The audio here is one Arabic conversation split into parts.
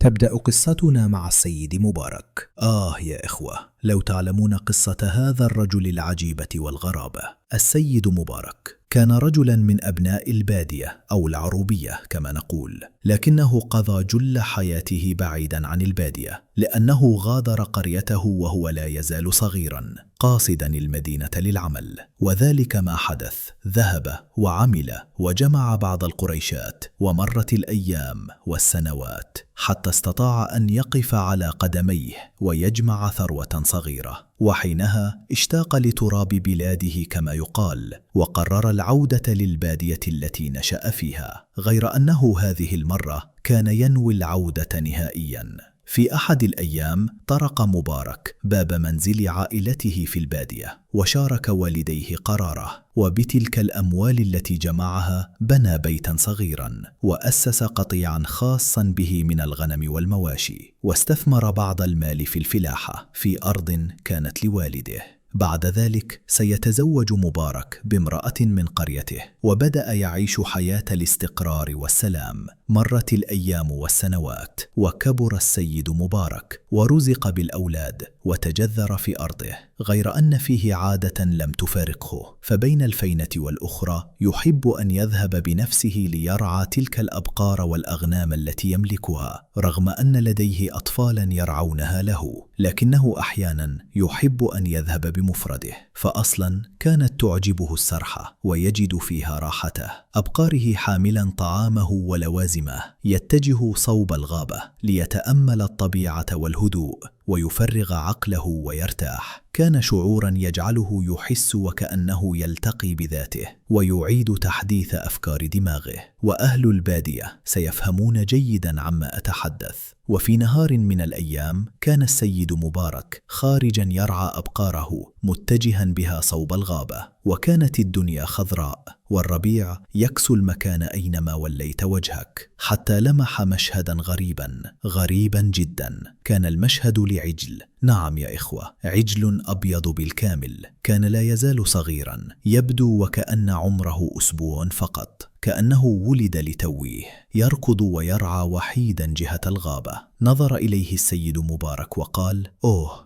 تبدأ قصتنا مع السيد مبارك. يا إخوة، لو تعلمون قصة هذا الرجل العجيبة والغرابة. السيد مبارك كان رجلا من أبناء البادية أو العروبية كما نقول، لكنه قضى جل حياته بعيدا عن البادية، لأنه غادر قريته وهو لا يزال صغيرا قاصدا المدينة للعمل. وذلك ما حدث، ذهب وعمل وجمع بعض القريشات، ومرت الأيام والسنوات حتى استطاع أن يقف على قدميه ويجمع ثروة صغيرة. وحينها اشتاق لتراب بلاده كما يقال، وقرر العودة للبادية التي نشأ فيها، غير أنه هذه المرة كان ينوي العودة نهائيا. في أحد الأيام طرق مبارك باب منزل عائلته في البادية، وشارك والديه قراره، وبتلك الأموال التي جمعها بنى بيتا صغيرا، وأسس قطيعا خاصا به من الغنم والمواشي، واستثمر بعض المال في الفلاحة في أرض كانت لوالده. بعد ذلك سيتزوج مبارك بامرأة من قريته، وبدأ يعيش حياة الاستقرار والسلام. مرت الأيام والسنوات، وكبر السيد مبارك ورزق بالأولاد، وتجذر في أرضه، غير أن فيه عادة لم تفارقه، فبين الفينة والأخرى يحب أن يذهب بنفسه ليرعى تلك الأبقار والأغنام التي يملكها، رغم أن لديه أطفالا يرعونها له، لكنه أحيانا يحب أن يذهب بمفرده، فأصلا كانت تعجبه السرحة ويجد فيها راحته. أبقاره حاملا طعامه ولوازمه، يتجه صوب الغابة ليتأمل الطبيعة والهدوء ويفرغ عقله ويرتاح. كان شعورا يجعله يحس وكأنه يلتقي بذاته ويعيد تحديث أفكار دماغه. وأهل البادية سيفهمون جيدا عما أتحدث. وفي نهار من الأيام كان السيد مبارك خارجا يرعى أبقاره متجها بها صوب الغابة، وكانت الدنيا خضراء، والربيع يكسو المكان أينما وليت وجهك، حتى لمح مشهدا غريبا جدا. كان المشهد لعجل، نعم يا إخوة، عجل أبيض بالكامل، كان لا يزال صغيرا، يبدو وكأن عمره أسبوع فقط، كأنه ولد لتويه، يركض ويرعى وحيدا جهة الغابة. نظر إليه السيد مبارك وقال: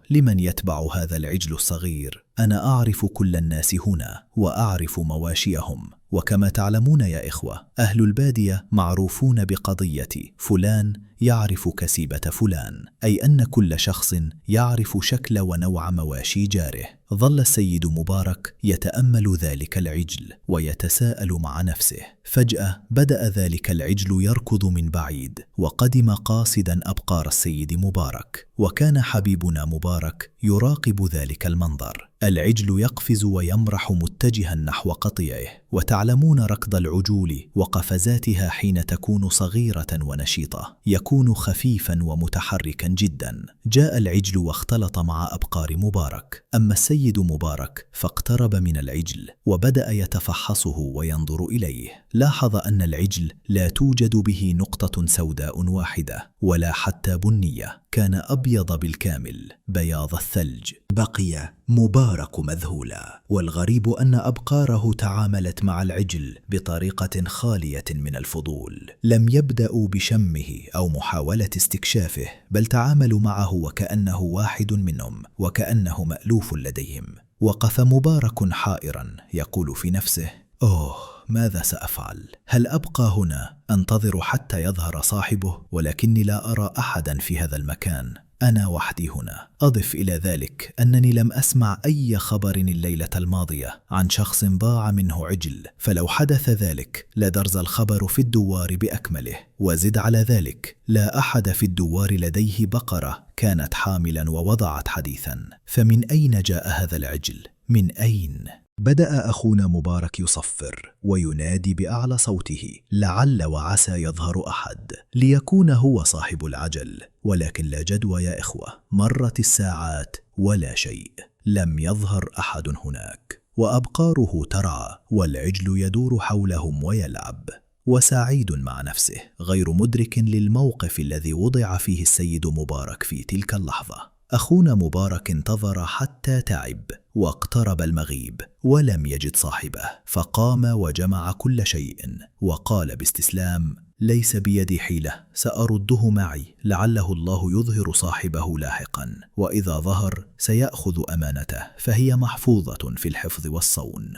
لمن يتبع هذا العجل الصغير؟ أنا أعرف كل الناس هنا وأعرف مواشيهم. وكما تعلمون يا إخوة، أهل البادية معروفون بقضية فلان يعرف كسيبة فلان، أي أن كل شخص يعرف شكل ونوع مواشي جاره. ظل السيد مبارك يتأمل ذلك العجل ويتساءل مع نفسه. فجأة بدأ ذلك العجل يركض من بعيد، وقدم قاصدا أبقار السيد مبارك، وكان حبيبنا مبارك يراقب ذلك المنظر. العجل يقفز ويمرح متجها نحو قطيعه، وتعلمون ركض العجول وقفزاتها حين تكون صغيرة ونشيطة، يكون خفيفا ومتحركا جدا. جاء العجل واختلط مع أبقار مبارك، أما السيد مبارك فاقترب من العجل وبدأ يتفحصه وينظر إليه. لاحظ أن العجل لا توجد به نقطة سوداء واحدة ولا حتى بنية، كان أبيض بالكامل بياض الثلج. بقي مبارك مذهولا، والغريب أن أبقاره تعاملت مع العجل بطريقة خالية من الفضول، لم يبدأوا بشمه أو محاولة استكشافه، بل تعاملوا معه وكأنه واحد منهم، وكأنه مألوف لديهم. وقف مبارك حائرا يقول في نفسه: ماذا سأفعل؟ هل أبقى هنا أنتظر حتى يظهر صاحبه؟ ولكني لا أرى أحدا في هذا المكان، أنا وحدي هنا. أضف إلى ذلك أنني لم أسمع أي خبر الليلة الماضية عن شخص ضاع منه عجل، فلو حدث ذلك لدرز الخبر في الدوار بأكمله. وزد على ذلك لا أحد في الدوار لديه بقرة كانت حاملا ووضعت حديثا، فمن أين جاء هذا العجل؟ من أين؟ بدأ أخونا مبارك يصفر وينادي بأعلى صوته: لعل وعسى يظهر أحد ليكون هو صاحب العجل. ولكن لا جدوى يا إخوة، مرت الساعات ولا شيء، لم يظهر أحد هناك، وأبقاره ترعى والعجل يدور حولهم ويلعب، وسعيد مع نفسه، غير مدرك للموقف الذي وضع فيه السيد مبارك في تلك اللحظة. أخونا مبارك انتظر حتى تعب، واقترب المغيب ولم يجد صاحبه، فقام وجمع كل شيء وقال باستسلام: ليس بيدي حيلة، سأرده معي، لعله الله يظهر صاحبه لاحقا، وإذا ظهر سيأخذ أمانته، فهي محفوظة في الحفظ والصون.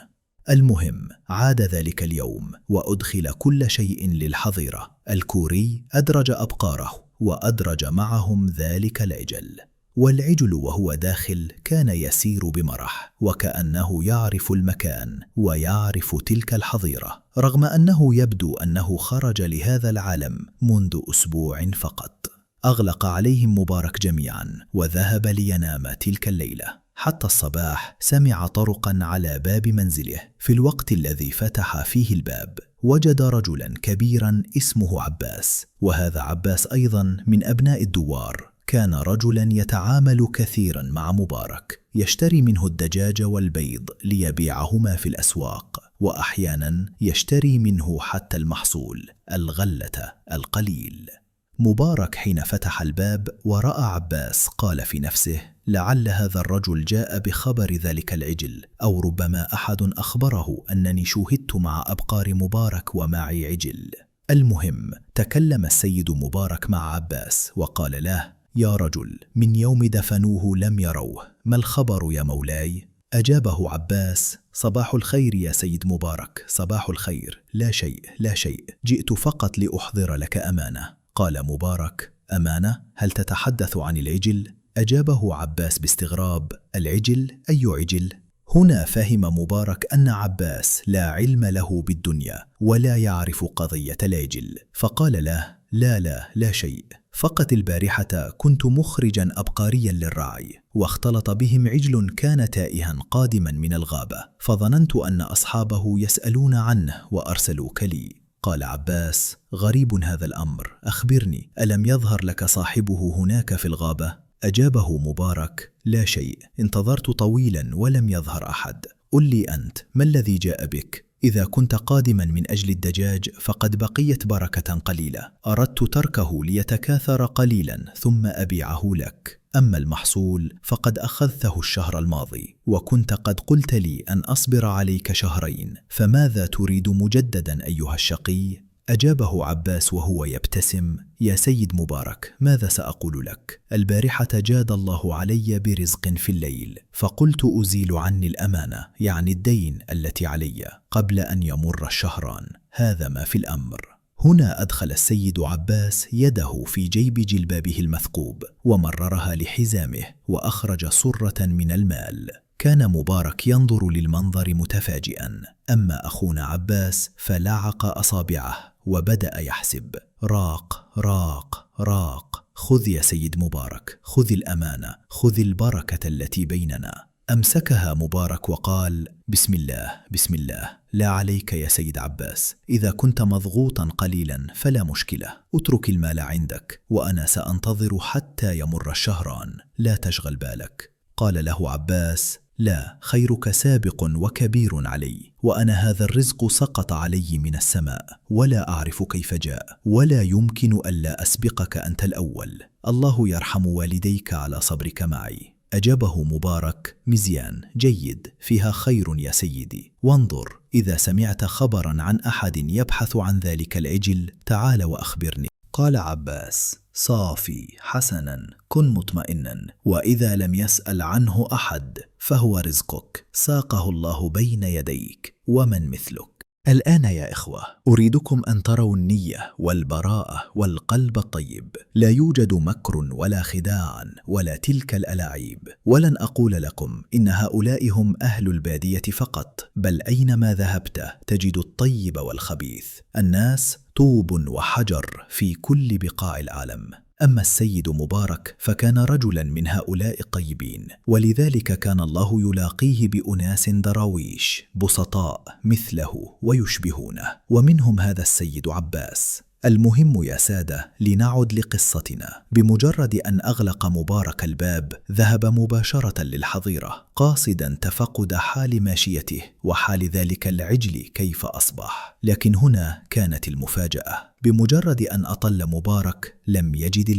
المهم، عاد ذلك اليوم وأدخل كل شيء للحظيرة. الكوري أدرج أبقاره وأدرج معهم ذلك العجل، والعجل وهو داخل كان يسير بمرح، وكأنه يعرف المكان ويعرف تلك الحظيرة، رغم أنه يبدو أنه خرج لهذا العالم منذ أسبوع فقط. أغلق عليهم مبارك جميعا وذهب لينام تلك الليلة. حتى الصباح سمع طرقا على باب منزله. في الوقت الذي فتح فيه الباب وجد رجلا كبيرا اسمه عباس، وهذا عباس أيضا من أبناء الدوار. كان رجلا يتعامل كثيرا مع مبارك، يشتري منه الدجاج والبيض ليبيعهما في الأسواق، وأحيانا يشتري منه حتى المحصول، الغلة، القليل. مبارك حين فتح الباب ورأى عباس قال في نفسه: لعل هذا الرجل جاء بخبر ذلك العجل، أو ربما أحد أخبره أنني شوهدت مع أبقار مبارك ومعي عجل. المهم، تكلم السيد مبارك مع عباس وقال له: يا رجل، من يوم دفنوه لم يروه، ما الخبر يا مولاي؟ أجابه عباس: صباح الخير يا سيد مبارك، صباح الخير، لا شيء لا شيء، جئت فقط لأحضر لك أمانة. قال مبارك: أمانة؟ هل تتحدث عن العجل؟ أجابه عباس باستغراب: العجل؟ أي عجل؟ هنا فهم مبارك أن عباس لا علم له بالدنيا ولا يعرف قضية العجل، فقال له: لا شيء، فقط البارحة كنت مخرجا أبقاريا للرعي، واختلط بهم عجل كان تائها قادما من الغابة، فظننت أن أصحابه يسألون عنه وأرسلوك لي. قال عباس: غريب هذا الأمر، أخبرني، ألم يظهر لك صاحبه هناك في الغابة؟ أجابه مبارك: لا شيء، انتظرت طويلا ولم يظهر أحد. قل لي أنت، ما الذي جاء بك؟ إذا كنت قادما من أجل الدجاج فقد بقيت بركة قليلة، أردت تركه ليتكاثر قليلا ثم أبيعه لك. أما المحصول فقد أخذته الشهر الماضي، وكنت قد قلت لي أن أصبر عليك شهرين، فماذا تريد مجددا أيها الشقي؟ أجابه عباس وهو يبتسم: يا سيد مبارك، ماذا سأقول لك؟ البارحة جاد الله علي برزق في الليل، فقلت أزيل عني الأمانة، يعني الدين التي علي، قبل أن يمر الشهران. هذا ما في الأمر. هنا أدخل السيد عباس يده في جيب جلبابه المثقوب ومررها لحزامه وأخرج صرة من المال. كان مبارك ينظر للمنظر متفاجئا، أما أخونا عباس فلعق أصابعه وبدأ يحسب: راق راق راق، خذ يا سيد مبارك، خذ الأمانة، خذ البركة التي بيننا. أمسكها مبارك وقال: بسم الله بسم الله، لا عليك يا سيد عباس، إذا كنت مضغوطا قليلا فلا مشكلة، اترك المال عندك وأنا سأنتظر حتى يمر الشهران، لا تشغل بالك. قال له عباس: لا، خيرك سابق وكبير علي، وأنا هذا الرزق سقط علي من السماء، ولا أعرف كيف جاء، ولا يمكن ألا أسبقك أنت الأول. الله يرحم والديك على صبرك معي. أجابه مبارك: مزيان، جيد، فيها خير يا سيدي، وانظر، إذا سمعت خبرا عن أحد يبحث عن ذلك العجل تعال وأخبرني. قال عباس: صافي، حسنا، كن مطمئنا، وإذا لم يسأل عنه أحد فهو رزقك، ساقه الله بين يديك، ومن مثلك. الآن يا إخوة، أريدكم أن تروا النية والبراءة والقلب الطيب. لا يوجد مكر ولا خداع ولا تلك الألاعيب، ولن أقول لكم إن هؤلاء هم أهل البادية فقط، بل أينما ذهبت تجد الطيب والخبيث. الناس طوب وحجر في كل بقاع العالم. أما السيد مبارك فكان رجلا من هؤلاء الطيبين، ولذلك كان الله يلاقيه بأناس دراويش بسطاء مثله ويشبهونه، ومنهم هذا السيد عباس. المهم يا سادة، لنعد لقصتنا. بمجرد أن أغلق مبارك الباب ذهب مباشرة للحظيرة، قاصدا تفقد حال ماشيته وحال ذلك العجل كيف أصبح. لكن هنا كانت المفاجأة. بمجرد أن أطل مبارك لم يجد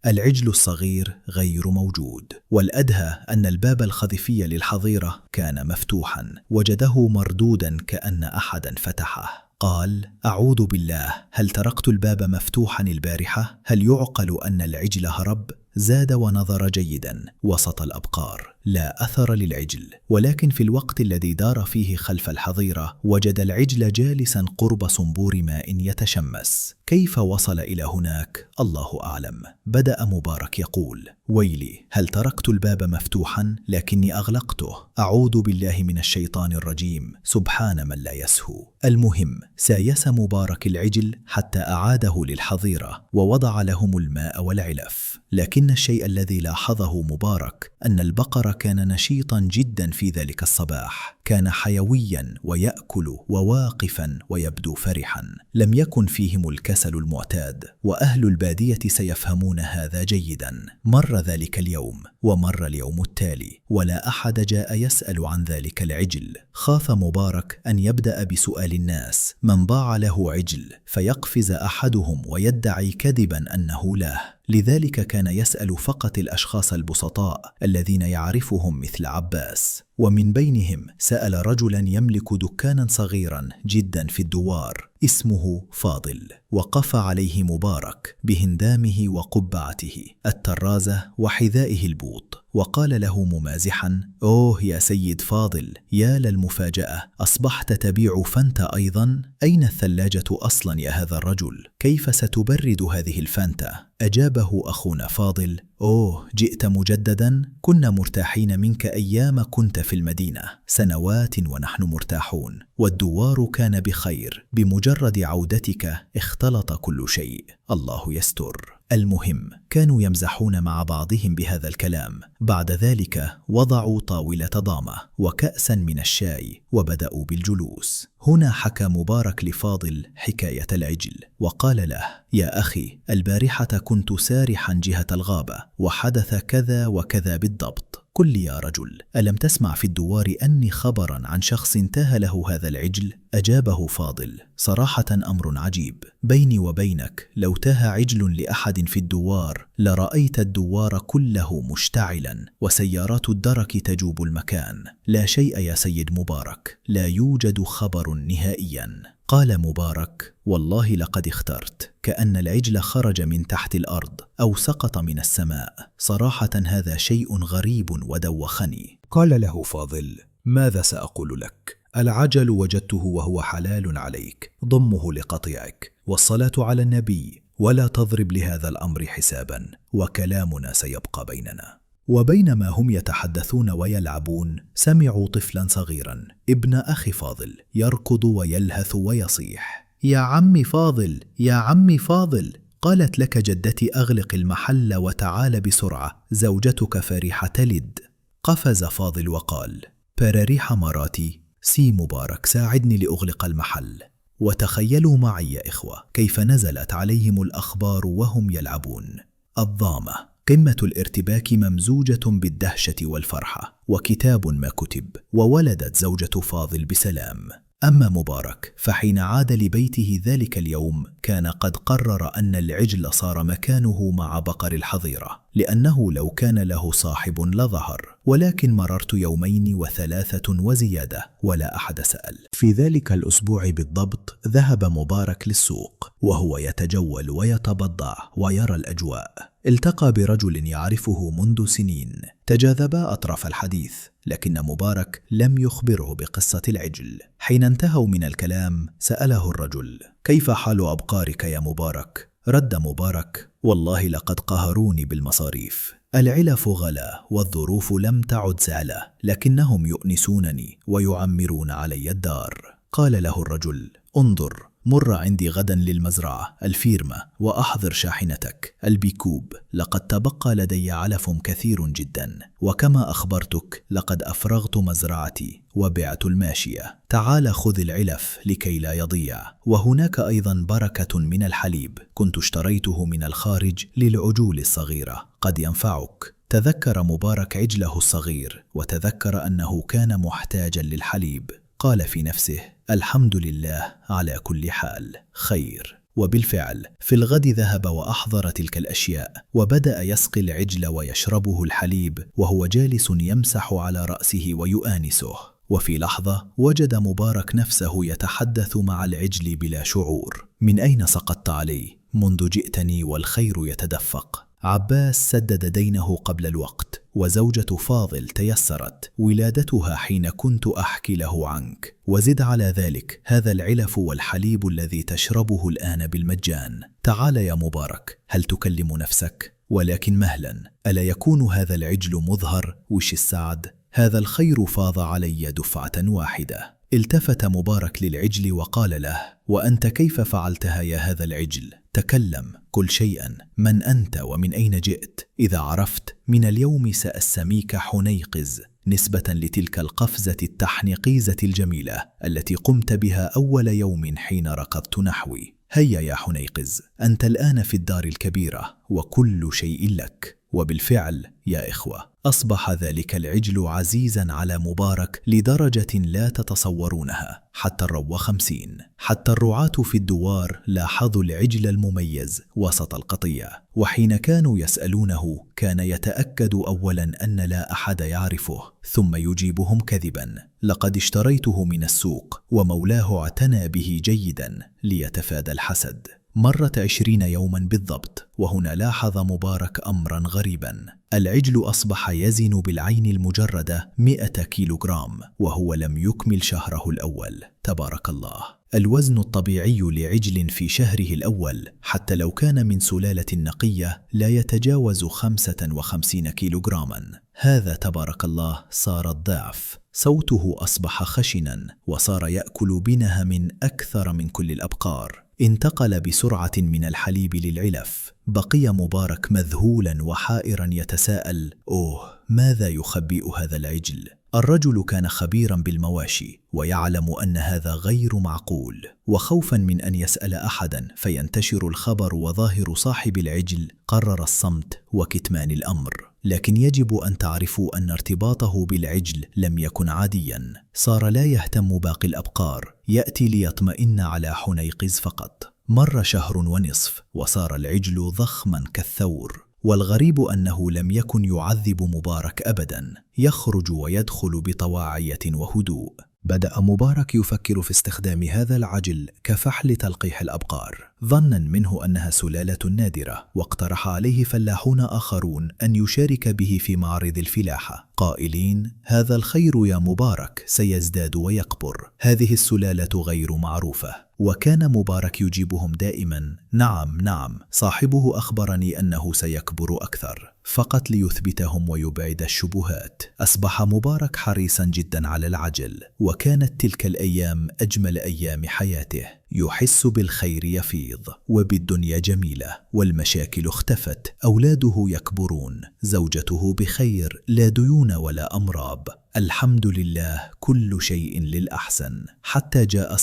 العجل الصغير غير موجود، والأدهى أن الباب الخذفي للحظيرة كان مفتوحا، وجده مردودا كأن أحدا فتحه. قال: أعوذ بالله، هل تركت الباب مفتوحا البارحة؟ هل يعقل أن العجل هرب؟ زاد ونظر جيدا وسط الأبقار، لا أثر للعجل، ولكن في الوقت الذي دار فيه خلف الحظيرة وجد العجل جالسا قرب صنبور ماء يتشمس. كيف وصل إلى هناك؟ الله أعلم. بدأ مبارك يقول: ويلي، هل تركت الباب مفتوحا لكني أغلقته؟ أعوذ بالله من الشيطان الرجيم، سبحان من لا يسهو. المهم، سايس مبارك العجل حتى أعاده للحظيرة ووضع لهم الماء والعلف، لكن الشيء الذي لاحظه مبارك أن البقر كان نشيطا جدا في ذلك الصباح، كان حيويا ويأكل وواقفا ويبدو فرحا، لم يكن فيهم الكسل المعتاد، وأهل البادية سيفهمون هذا جيدا. مر ذلك اليوم ومر اليوم التالي ولا أحد جاء يسأل عن ذلك العجل. خاف مبارك أن يبدأ بسؤال الناس من باع له عجل، فيقفز أحدهم ويدعي كذبا أنه له، لذلك كان يسأل فقط الأشخاص البسطاء الذين يعرفهم مثل عباس، ومن بينهم سأل رجلا يملك دكانا صغيرا جدا في الدوار اسمه فاضل، وقف عليه مبارك بهندامه وقبعته الترازة وحذائه البوط، وقال له ممازحا: أوه يا سيد فاضل، يا للمفاجأة، أصبحت تبيع فانتا أيضا؟ أين الثلاجة أصلا يا هذا الرجل؟ كيف ستبرد هذه الفانتا؟ أجابه أخونا فاضل: أوه، جئت مجددا؟ كنا مرتاحين منك أيام كنت في المدينة، سنوات ونحن مرتاحون، والدوار كان بخير، بمجرد عودتك اختلط كل شيء، الله يستر. المهم، كانوا يمزحون مع بعضهم بهذا الكلام. بعد ذلك وضعوا طاولة ضامة وكأسا من الشاي وبدأوا بالجلوس. هنا حكى مبارك لفاضل حكاية العجل وقال له: يا أخي، البارحة كنت سارحا جهة الغابة وحدث كذا وكذا بالضبط. قل لي يا رجل، ألم تسمع في الدوار أني خبرا عن شخص انتهى له هذا العجل؟ أجابه فاضل: صراحة أمر عجيب، بيني وبينك لو تاه عجل لأحد في الدوار لرأيت الدوار كله مشتعلا وسيارات الدرك تجوب المكان. لا شيء يا سيد مبارك، لا يوجد خبر نهائيا. قال مبارك: والله لقد اخترت، كأن العجل خرج من تحت الأرض أو سقط من السماء، صراحة هذا شيء غريب ودوخني. قال له فاضل: ماذا سأقول لك؟ العجل وجدته وهو حلال عليك، ضمه لقطيعك، والصلاة على النبي، ولا تضرب لهذا الأمر حسابا، وكلامنا سيبقى بيننا. وبينما هم يتحدثون ويلعبون، سمعوا طفلا صغيرا ابن أخي فاضل يركض ويلهث ويصيح: يا عمي فاضل، يا عمي فاضل، قالت لك جدتي أغلق المحل وتعال بسرعة، زوجتك فريحة تلد. قفز فاضل وقال: براريح مراتي، سي مبارك ساعدني لأغلق المحل. وتخيلوا معي يا إخوة كيف نزلت عليهم الأخبار وهم يلعبون. الضامة، قمة الارتباك ممزوجة بالدهشة والفرحة، وكتاب ما كتب، وولدت زوجة فاضل بسلام. أما مبارك فحين عاد لبيته ذلك اليوم كان قد قرر أن العجل صار مكانه مع بقر الحظيرة، لأنه لو كان له صاحب لظهر، ولكن مررت 2 و3 وزيادة ولا أحد سأل. في ذلك الأسبوع بالضبط ذهب مبارك للسوق وهو يتجول ويتبضع ويرى الأجواء. التقى برجل يعرفه منذ سنين، تجاذبا أطراف الحديث، لكن مبارك لم يخبره بقصة العجل. حين انتهوا من الكلام سأله الرجل: كيف حال أبقارك يا مبارك؟ رد مبارك: والله لقد قهروني بالمصاريف، العلف غلا والظروف لم تعد سهلة، لكنهم يؤنسونني ويعمرون علي الدار. قال له الرجل: انظر، مر عندي غدا للمزرعة الفيرما وأحضر شاحنتك البيكوب، لقد تبقى لدي علف كثير جدا، وكما أخبرتك لقد أفرغت مزرعتي وبعت الماشية، تعال خذ العلف لكي لا يضيع، وهناك أيضا بركة من الحليب كنت اشتريته من الخارج للعجول الصغيرة، قد ينفعك. تذكر مبارك عجله الصغير وتذكر أنه كان محتاجا للحليب، قال في نفسه: الحمد لله على كل حال، خير. وبالفعل في الغد ذهب وأحضر تلك الأشياء، وبدأ يسقي العجل ويشربه الحليب وهو جالس يمسح على رأسه ويؤانسه. وفي لحظة وجد مبارك نفسه يتحدث مع العجل بلا شعور. من أين سقطت علي؟ منذ جئتني والخير يتدفق. عباس سدد دينه قبل الوقت، وزوجة فاضل تيسرت، ولادتها حين كنت أحكي له عنك. وزد على ذلك هذا العلف والحليب الذي تشربه الآن بالمجان. تعال يا مبارك، هل تكلم نفسك؟ ولكن مهلا، ألا يكون هذا العجل مظهر وش السعد؟ هذا الخير فاض علي دفعة واحدة. التفت مبارك للعجل وقال له: وأنت كيف فعلتها يا هذا العجل؟ تكلم، قل شيئا. من أنت ومن أين جئت؟ إذا عرفت من اليوم سأسميك حنيقز، نسبة لتلك القفزة التحنيقيزة الجميلة التي قمت بها أول يوم حين ركضت نحوي. هيا يا حنيقز، أنت الآن في الدار الكبيرة وكل شيء لك. وبالفعل يا إخوة، أصبح ذلك العجل عزيزا على مبارك لدرجة لا تتصورونها. حتى الرو 50، حتى الرعاة في الدوار لاحظوا العجل المميز وسط القطيع، وحين كانوا يسألونه كان يتأكد أولا أن لا أحد يعرفه، ثم يجيبهم كذبا: لقد اشتريته من السوق. ومولاه اعتنى به جيدا ليتفادى الحسد. مرت 20 يوما بالضبط، وهنا لاحظ مبارك أمرا غريبا. العجل أصبح يزن بالعين المجردة 100 كيلوغرام، وهو لم يكمل شهره الأول. تبارك الله. الوزن الطبيعي لعجل في شهره الأول حتى لو كان من سلالة نقية لا يتجاوز 55 كيلوغراما. هذا تبارك الله صار الضعف. صوته أصبح خشنا، وصار يأكل بنهم أكثر من كل الأبقار. انتقل بسرعة من الحليب للعلف. بقي مبارك مذهولا وحائرا يتساءل: أوه، ماذا يخبئ هذا العجل؟ الرجل كان خبيرا بالمواشي ويعلم أن هذا غير معقول، وخوفا من أن يسأل أحدا فينتشر الخبر وظاهر صاحب العجل قرر الصمت وكتمان الأمر. لكن يجب أن تعرفوا أن ارتباطه بالعجل لم يكن عاديا. صار لا يهتم باقي الأبقار، يأتي ليطمئن على حنيقز فقط. مر شهر ونصف وصار العجل ضخما كالثور. والغريب أنه لم يكن يعذب مبارك أبدا، يخرج ويدخل بطواعية وهدوء. بدأ مبارك يفكر في استخدام هذا العجل كفحل تلقيح الأبقار، ظنا منه أنها سلالة نادرة، واقترح عليه فلاحون آخرون أن يشارك به في معرض الفلاحة، قائلين: هذا الخير يا مبارك سيزداد ويكبر، هذه السلالة غير معروفة. وكان مبارك يجيبهم دائما: نعم نعم، صاحبه أخبرني أنه سيكبر أكثر، فقط ليثبتهم ويبعد الشبهات. أصبح مبارك حريصا جدا على العجل، وكانت تلك الأيام أجمل أيام حياته. يحس بالخير يفيض، وبالدنيا جميلة، والمشاكل اختفت، أولاده يكبرون، زوجته بخير، لا ديون ولا أمراض. الحمد لله، كل شيء للأحسن. حتى جاء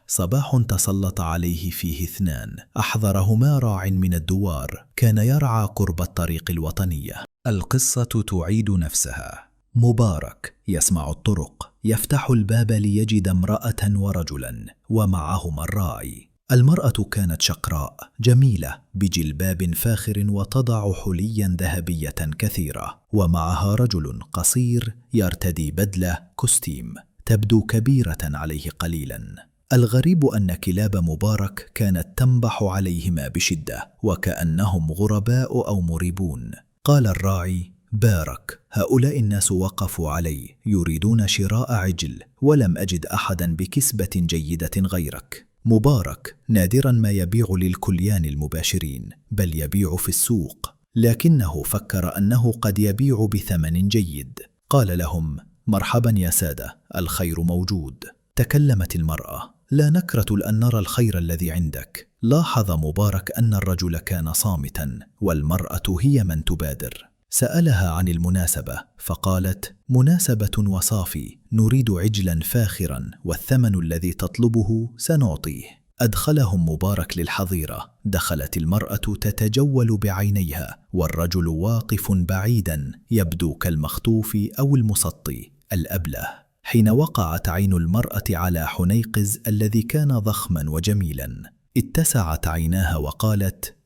صباح تسلط عليه فيه اثنان، أحضرهما راع من الدوار، كان يرعى قرب الطريق الوطنية. القصة تعيد نفسها. مبارك يسمع الطرق، يفتح الباب ليجد امرأة ورجلا، ومعهما الراعي. المرأة كانت شقراء جميلة بجلباب فاخر وتضع حليا ذهبية كثيرة، ومعها رجل قصير يرتدي بدلة كوستيم تبدو كبيرة عليه قليلا. الغريب أن كلاب مبارك كانت تنبح عليهما بشدة وكأنهم غرباء أو مريبون. قال الراعي: بارك، هؤلاء الناس وقفوا علي يريدون شراء عجل، ولم أجد أحدا بكسبة جيدة غيرك. مبارك نادرا ما يبيع للكليان المباشرين، بل يبيع في السوق، لكنه فكر أنه قد يبيع بثمن جيد. قال لهم: مرحبا يا سادة، الخير موجود. تكلمت المرأة: لا نكرة أن نرى الخير الذي عندك. لاحظ مبارك أن الرجل كان صامتا، والمرأة هي من تبادر. سألها عن المناسبة، فقالت: مناسبة وصافي، نريد عجلا فاخرا، والثمن الذي تطلبه سنعطيه. أدخلهم مبارك للحظيرة. دخلت المرأة تتجول بعينيها، والرجل واقف بعيدا يبدو كالمخطوف أو المسطي الأبله. حين وقعت عين المرأة على حنيقز الذي كان ضخما وجميلا، اتسعت عيناها وقالت: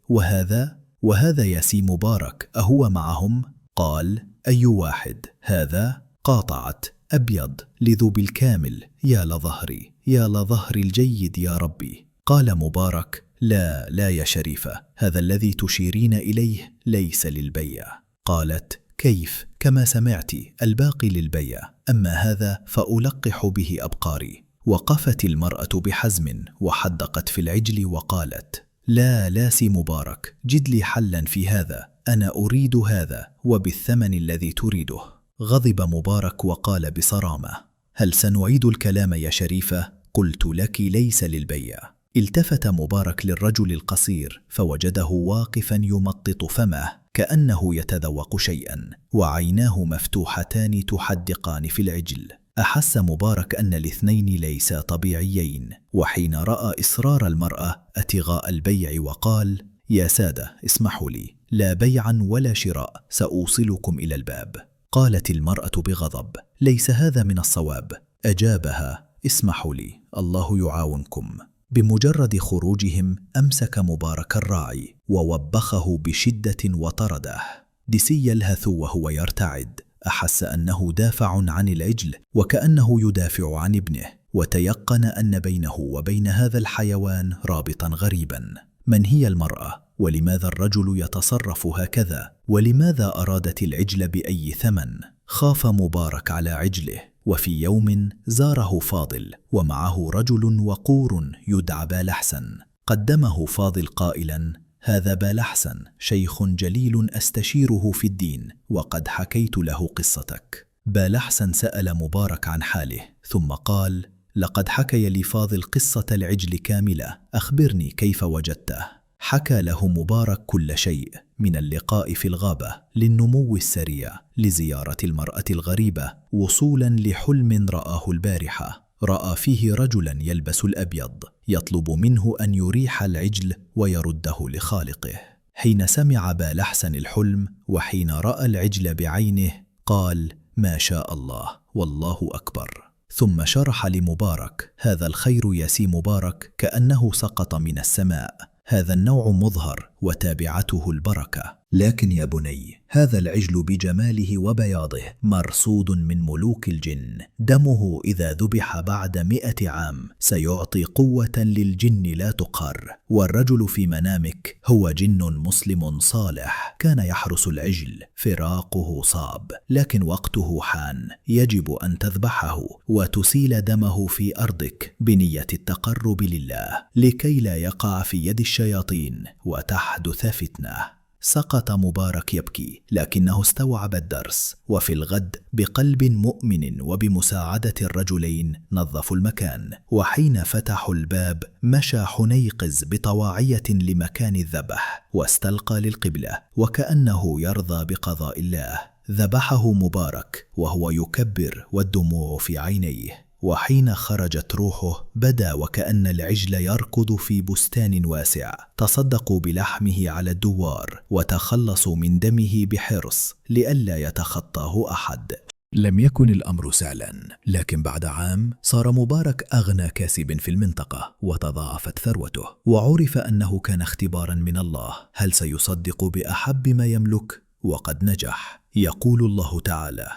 وهذا يا سي مبارك، أهو معهم؟ قال: أي واحد هذا؟ قاطعت: أبيض لذوب الكامل، يا لظهري يا لظهر الجيد يا ربي. قال مبارك: لا لا يا شريفة، هذا الذي تشيرين إليه ليس للبيع. قالت: كيف؟ كما سمعت الباقي للبيع، أما هذا فألقح به أبقاري. وقفت المرأة بحزم وحدقت في العجل وقالت: لا لا سي مبارك، جد لي حلا في هذا، أنا أريد هذا وبالثمن الذي تريده. غضب مبارك وقال بصرامة: هل سنعيد الكلام يا شريفة؟ قلت لك ليس للبيع. التفت مبارك للرجل القصير فوجده واقفا يمطط فمه كأنه يتذوق شيئا، وعيناه مفتوحتان تحدقان في العجل. أحس مبارك أن الاثنين ليسا طبيعيين، وحين رأى إصرار المرأة اتغاء البيع وقال: يا سادة اسمحوا لي، لا بيعا ولا شراء، سأوصلكم إلى الباب. قالت المرأة بغضب: ليس هذا من الصواب. أجابها: اسمحوا لي، الله يعاونكم. بمجرد خروجهم أمسك مبارك الراعي ووبخه بشدة وطرده. دسي يلهث وهو يرتعد، أحس أنه دافع عن العجل وكأنه يدافع عن ابنه، وتيقن أن بينه وبين هذا الحيوان رابطا غريبا. من هي المرأة؟ ولماذا الرجل يتصرف هكذا؟ ولماذا أرادت العجل بأي ثمن؟ خاف مبارك على عجله. وفي يوم زاره فاضل ومعه رجل وقور يدعى بالحسن. قدمه فاضل قائلا: هذا بالحسن شيخ جليل أستشيره في الدين، وقد حكيت له قصتك. بالحسن سأل مبارك عن حاله ثم قال: لقد حكي لي فاضل قصة العجل كاملة، أخبرني كيف وجدته. حكى له مبارك كل شيء، من اللقاء في الغابة للنمو السريع لزيارة المرأة الغريبة، وصولا لحلم رآه البارحة، رأى فيه رجلا يلبس الأبيض يطلب منه أن يريح العجل ويرده لخالقه. حين سمع بالحسن الحلم وحين رأى العجل بعينه قال: ما شاء الله، والله أكبر. ثم شرح لمبارك: هذا الخير يا سي مبارك كأنه سقط من السماء، هذا النوع مظهر وتابعته البركة. لكن يا بني، هذا العجل بجماله وبياضه مرصود من ملوك الجن، دمه إذا ذبح بعد 100 عام سيعطي قوة للجن لا تقهر. والرجل في منامك هو جن مسلم صالح كان يحرس العجل، فراقه صعب لكن وقته حان، يجب أن تذبحه وتسيل دمه في أرضك بنية التقرب لله، لكي لا يقع في يد الشياطين وتحدث فتنة. سقط مبارك يبكي، لكنه استوعب الدرس، وفي الغد بقلب مؤمن وبمساعدة الرجلين نظفوا المكان. وحين فتحوا الباب مشى حنيقز بطواعية لمكان الذبح واستلقى للقبلة وكأنه يرضى بقضاء الله. ذبحه مبارك وهو يكبر والدموع في عينيه. وحين خرجت روحه بدا وكأن العجل يركض في بستان واسع. تصدقوا بلحمه على الدوار وتخلصوا من دمه بحرص لئلا يتخطاه أحد. لم يكن الأمر سهلا، لكن بعد عام صار مبارك أغنى كاسب في المنطقة وتضاعفت ثروته، وعرف أنه كان اختبارا من الله، هل سيصدق بأحب ما يملك؟ وقد نجح. يقول الله تعالى: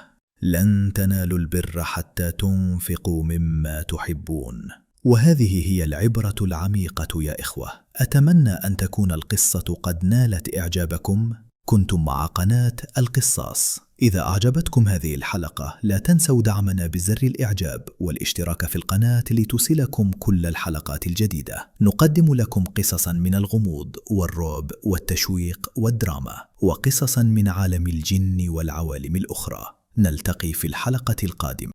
لن تنالوا البر حتى تنفقوا مما تحبون. وهذه هي العبرة العميقة يا إخوة. أتمنى أن تكون القصة قد نالت إعجابكم. كنتم مع قناة القصاص. إذا أعجبتكم هذه الحلقة لا تنسوا دعمنا بزر الإعجاب والاشتراك في القناة لتصلكم كل الحلقات الجديدة. نقدم لكم قصصا من الغموض والرعب والتشويق والدراما، وقصصا من عالم الجن والعوالم الأخرى. نلتقي في الحلقة القادمة.